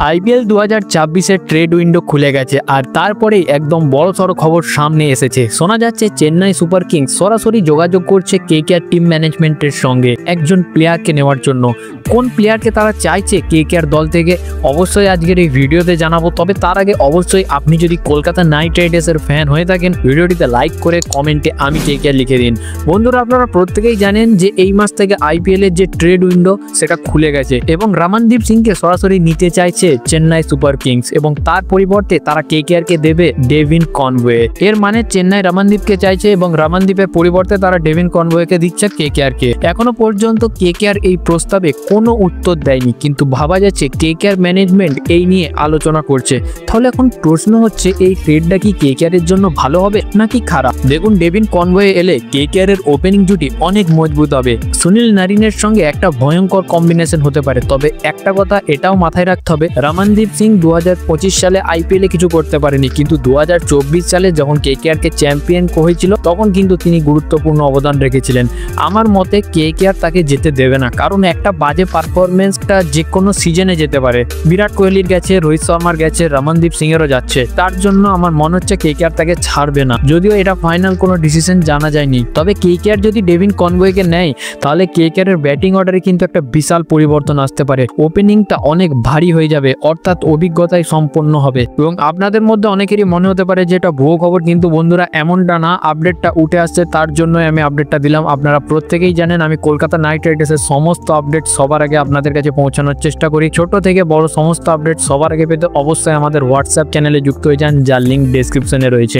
IPL 2024-এর trade window খুলে গেছে আর তারপরেই একদম বড়সড় খবর সামনে এসেছে। শোনা যাচ্ছে চেন্নাই সুপার কিংস সরাসরি যোগাযোগ করছে কেকেআর টিম ম্যানেজমেন্টের সঙ্গে একজন প্লেয়ারকে নেওয়ার জন্য। কোন প্লেয়ারকে তারা চাইছে কেকেআর দল থেকে অবশ্যই আজকের এই ভিডিওতে জানাবো। তবে তার আগে অবশ্যই আপনি যদি কলকাতা নাইট রাইডার্সের ফ্যান হয়ে থাকেন ভিডিওটিতে লাইক করে কমেন্টে আমি কেকেআর লিখে দিন। বন্ধুরা, আপনারা প্রত্যেকেই জানেন যে এই মাস থেকে আইপিএলের যে ট্রেড উইন্ডো সেটা খুলে গেছে এবং রমনদীপ সিংকে সরাসরি নিতে চাইছে চেন্নাই সুপার কিংস এবং তার পরিবর্তে তারা কেকেআরকে দেবে ডেভিন কনওয়ে। এর মানে চেন্নাই রমনদীপকে চাইছে এবং রমনদীপের পরিবর্তে তারা ডেভিন কনওয়েকে দিচ্ছে কেকেআরকে। এখনো পর্যন্ত কেকেআর এই প্রস্তাবে কোনো উত্তর দেয়নি, কিন্তু ভাবা যাচ্ছে কেকেআর ম্যানেজমেন্ট এই নিয়ে আলোচনা করছে। তাহলে এখন প্রশ্ন হচ্ছে এই ট্রেডটা কি কেকেআর এর জন্য ভালো হবে নাকি খারাপ? দেখুন, ডেভিন কনওয়ে এলে কেকেআর এর ওপেনিং জুটি অনেক মজবুত হবে। সুনীল নারিনের সঙ্গে একটা ভয়ঙ্কর কম্বিনেশন হতে পারে। তবে একটা কথা এটাও মাথায় রাখতে হবে, রমনদীপ সিং 2025 সালে আইপিএলে কিছু করতে পারেনি, কিন্তু 2024 সালে যখন কেকেআরকে চ্যাম্পিয়ন হয়েছিল তখন কিন্তু তিনি গুরুত্বপূর্ণ অবদান রেখেছিলেন। আমার মতে কেকেআর তাকে যেতে দেবে না, কারণ একটা বাজে পারফরমেন্সটা যে কোনো সিজনে যেতে পারে। বিরাট কোহলির গেছে, রোহিত শর্মার গেছে, রমনদীপ সিং এরও যাচ্ছে। তার জন্য আমার মনে হচ্ছে কেকেআর তাকে ছাড়বে না, যদিও এটা ফাইনাল কোনো ডিসিশন জানা যায়নি। তবে কেকেআর যদি ডেভিন কনওয়েকে নেয় তাহলে কেকেআর এর ব্যাটিং অর্ডারে কিন্তু একটা বিশাল পরিবর্তন আসতে পারে। ওপেনিংটা অনেক ভারী হয়ে যাবে, অর্থাৎ অভিজ্ঞতায় সম্পন্ন হবে। এবং আপনাদের মধ্যে অনেকেরই মনে হতে পারে যে এটা ভুয়ো খবর, কিন্তু বন্ধুরা এমনটা না। আপডেটটা উঠে আসছে, তার জন্যই আমি আপডেটটা দিলাম। আপনারা প্রত্যেকেই জানেন আমি কলকাতা নাইট রাইডার্সের সমস্ত আপডেট সবার আগে আপনাদের কাছে পৌঁছানোর চেষ্টা করি। ছোট থেকে বড় সমস্ত আপডেট সবার আগে পেতে অবশ্যই আমাদের হোয়াটসঅ্যাপ চ্যানেলে যুক্ত হয়ে যান, যার লিঙ্ক ডেসক্রিপশনে রয়েছে।